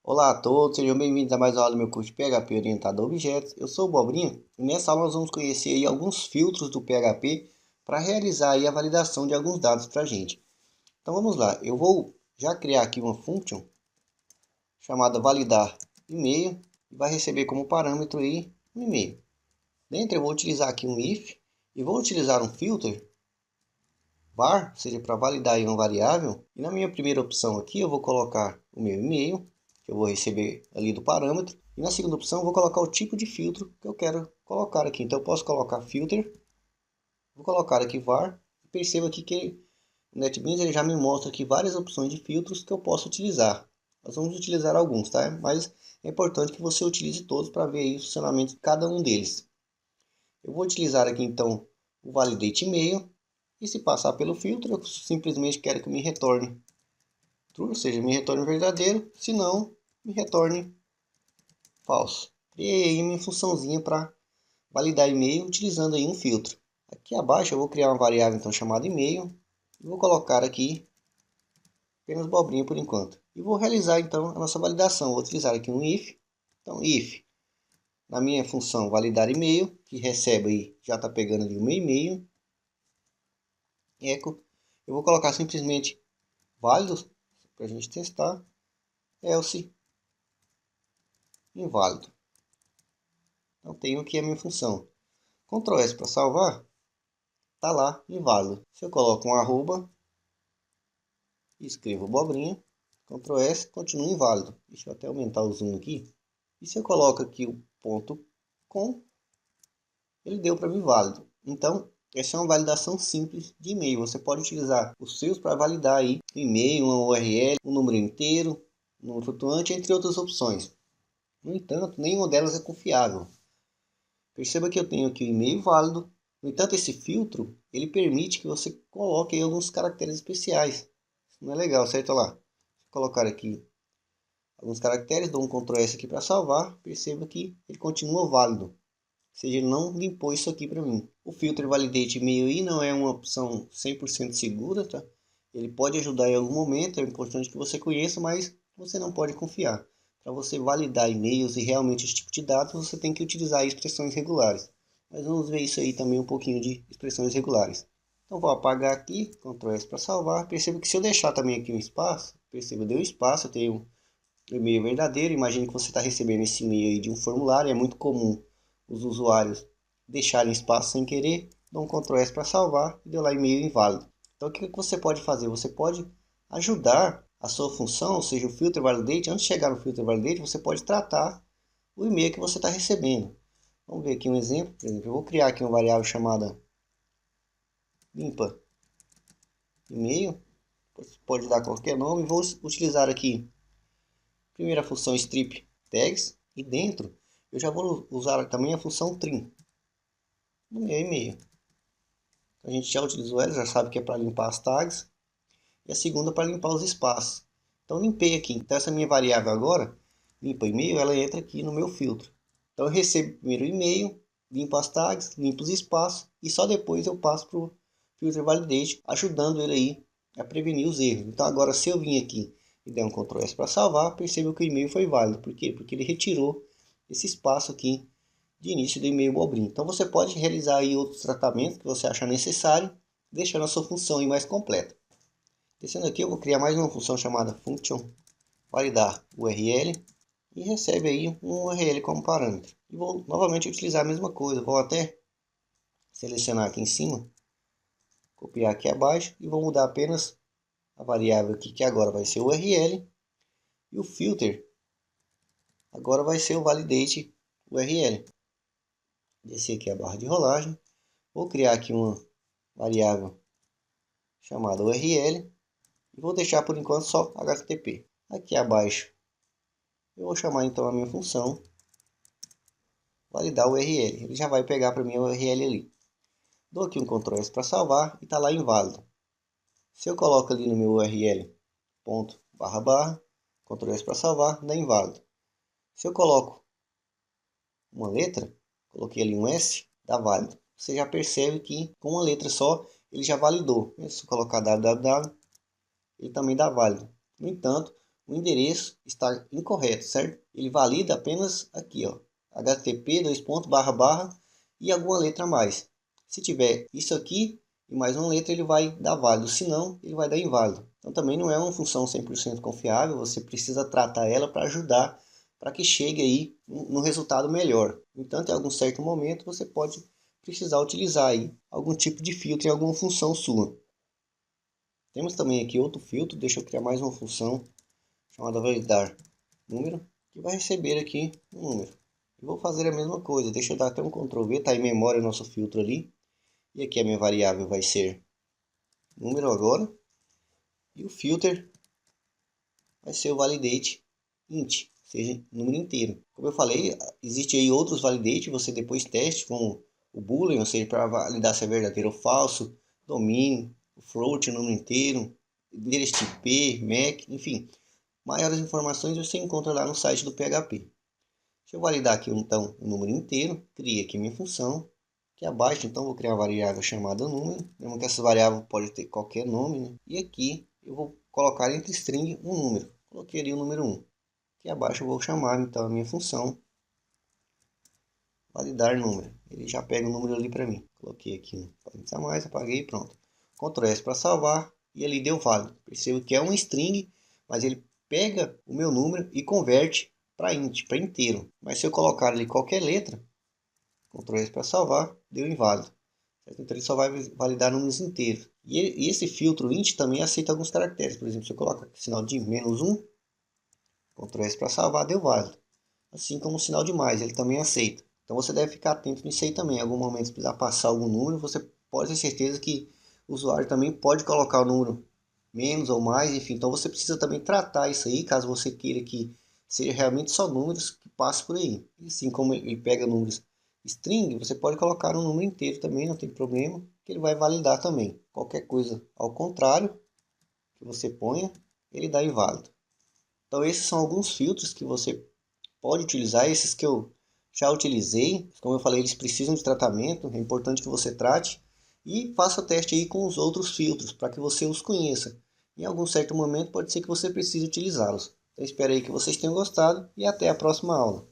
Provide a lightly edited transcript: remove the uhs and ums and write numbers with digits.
Olá a todos, sejam bem-vindos a mais uma aula do meu curso de PHP orientado a objetos. Eu sou o Bobrinha e nessa aula nós vamos conhecer aí alguns filtros do PHP para realizar aí a validação de alguns dados para a gente. Então vamos lá, eu vou já criar aqui uma function chamada validar e-mail e vai receber como parâmetro aí um e-mail. Dentro eu vou utilizar aqui um if e vou utilizar um filter var, ou seja, para validar aí uma variável. E na minha primeira opção aqui eu vou colocar o meu e-mail, que eu vou receber ali do parâmetro. E na segunda opção eu vou colocar o tipo de filtro que eu quero colocar aqui. Então eu posso colocar filter, vou colocar aqui var. E perceba aqui que o NetBeans ele já me mostra aqui várias opções de filtros que eu posso utilizar. Nós vamos utilizar alguns, tá? Mas é importante que você utilize todos para ver aí o funcionamento de cada um deles. Eu vou utilizar aqui então o validate e-mail. E se passar pelo filtro, eu simplesmente quero que me retorne true, ou seja, me retorne verdadeiro, se não, me retorne falso. Criei aí minha funçãozinha para validar e-mail utilizando aí um filtro. Aqui abaixo eu vou criar uma variável então chamada e-mail e vou colocar aqui apenas bobrinha por enquanto. E vou realizar então a nossa validação. Vou utilizar aqui um if. Então if na minha função validar e-mail, que recebe aí, já está pegando ali o meu e-mail. Echo, eu vou colocar simplesmente válido para a gente testar, else inválido. Então tenho aqui a minha função. Ctrl S para salvar, está lá inválido. Se eu coloco um arroba e escrevo abobrinha, Ctrl S, continua inválido. Deixa eu até aumentar o zoom aqui. E se eu coloco aqui o ponto com, ele deu para mim válido. Então essa é uma validação simples de e-mail. Você pode utilizar os seus para validar aí um e-mail, uma URL, um número inteiro, um número flutuante, entre outras opções. No entanto, nenhuma delas é confiável. Perceba que eu tenho aqui o e-mail válido. No entanto, esse filtro, ele permite que você coloque aí alguns caracteres especiais. Isso não é legal, certo? Olha lá. Vou colocar aqui alguns caracteres, dou um Ctrl S aqui para salvar. Perceba que ele continua válido. Ou seja, ele não limpou isso aqui para mim. O filtro validate e-mail aí não é uma opção 100% segura, tá? Ele pode ajudar em algum momento, é importante que você conheça, mas você não pode confiar. Para você validar e-mails e realmente esse tipo de dados, você tem que utilizar expressões regulares. Mas vamos ver isso aí também um pouquinho de expressões regulares. Então vou apagar aqui, Ctrl S para salvar. Perceba que se eu deixar também aqui um espaço, perceba, deu um espaço, eu tenho um e-mail verdadeiro. Imagine que você está recebendo esse e-mail aí de um formulário, é muito comum os usuários deixarem espaço sem querer, dão um Ctrl S para salvar e deu lá e-mail inválido. Então o que você pode fazer? Você pode ajudar a sua função, ou seja, o filter validate, antes de chegar no filter validate, você pode tratar o e-mail que você está recebendo. Vamos ver aqui um exemplo. Por exemplo, eu vou criar aqui uma variável chamada limpa e-mail, pode dar qualquer nome, e vou utilizar aqui primeiro a função strip tags e dentro eu já vou usar também a função trim no meu e-mail. A gente já utilizou ela, já sabe que é para limpar as tags. E a segunda para limpar os espaços. Então limpei aqui. Então essa minha variável agora, limpa e-mail, ela entra aqui no meu filtro. Então eu recebo primeiro o e-mail, limpo as tags, limpo os espaços e só depois eu passo para o filter validate, ajudando ele aí a prevenir os erros. Então agora se eu vim aqui e der um Ctrl S para salvar, perceba que o e-mail foi válido. Por quê? Porque ele retirou esse espaço aqui de início do e-mail bobrinho. Então você pode realizar aí outros tratamentos que você achar necessário, deixando a sua função aí mais completa. Descendo aqui eu vou criar mais uma função chamada function validar URL e recebe aí um URL como parâmetro. E vou novamente utilizar a mesma coisa, vou até selecionar aqui em cima, copiar aqui abaixo e vou mudar apenas a variável aqui que agora vai ser o URL e o filter agora vai ser o validate URL. Descer aqui a barra de rolagem, vou criar aqui uma variável chamada URL e vou deixar por enquanto só HTTP. Aqui abaixo eu vou chamar então a minha função validar o URL. Ele já vai pegar para mim a URL ali. Dou aqui um Ctrl S para salvar e está lá inválido. Se eu coloco ali no meu URL ponto barra barra, Ctrl S para salvar, dá inválido. Se eu coloco uma letra, coloquei ali um S, dá válido. Você já percebe que com uma letra só ele já validou. Se eu colocar www, ele também dá válido. No entanto, o endereço está incorreto, certo? Ele valida apenas aqui, ó, http e alguma letra a mais. Se tiver isso aqui e mais uma letra, ele vai dar válido, se não, ele vai dar inválido. Então também não é uma função 100% confiável, você precisa tratar ela para ajudar, para que chegue aí no resultado melhor. No entanto, em algum certo momento, você pode precisar utilizar aí algum tipo de filtro em alguma função sua. Temos também aqui outro filtro, deixa eu criar mais uma função chamada validar número, que vai receber aqui um número. Eu vou fazer a mesma coisa, deixa eu dar até um Ctrl V, está em memória o nosso filtro ali. E aqui a minha variável vai ser número agora. E o filter vai ser o validate int, ou seja, número inteiro. Como eu falei, existe aí outros validate, você depois teste com o boolean, ou seja, para validar se é verdadeiro ou falso, domínio, o float, o número inteiro, endereço IP, MAC, enfim. Maiores informações você encontra lá no site do PHP. Deixa eu validar aqui então o número inteiro, criei aqui minha função. Aqui abaixo então vou criar uma variável chamada número, lembra que essa variável pode ter qualquer nome, né? E aqui eu vou colocar entre string um número, coloquei ali o número 1. Aqui abaixo eu vou chamar então a minha função validar número, ele já pega o número ali para mim. Coloquei aqui um parênteses a mais, apaguei e pronto. Ctrl S para salvar e ali deu válido. Percebo que é um string, mas ele pega o meu número e converte para int, para inteiro. Mas se eu colocar ali qualquer letra, Ctrl S para salvar, deu inválido. Então ele só vai validar números inteiros. E esse filtro int também aceita alguns caracteres. Por exemplo, se eu coloco sinal de -1, Ctrl S para salvar, deu válido. Assim como o sinal de mais, ele também aceita. Então você deve ficar atento nisso aí também. Em algum momento, se precisar passar algum número, você pode ter certeza que o usuário também pode colocar o número menos ou mais, enfim. Então você precisa também tratar isso aí, caso você queira que seja realmente só números que passem por aí. E assim como ele pega números string, você pode colocar um número inteiro também, não tem problema, que ele vai validar também. Qualquer coisa ao contrário que você ponha, ele dá inválido. Então esses são alguns filtros que você pode utilizar, esses que eu já utilizei. Como eu falei, eles precisam de tratamento, é importante que você trate e faça o teste aí com os outros filtros para que você os conheça. Em algum certo momento pode ser que você precise utilizá-los. Então espero aí que vocês tenham gostado e até a próxima aula.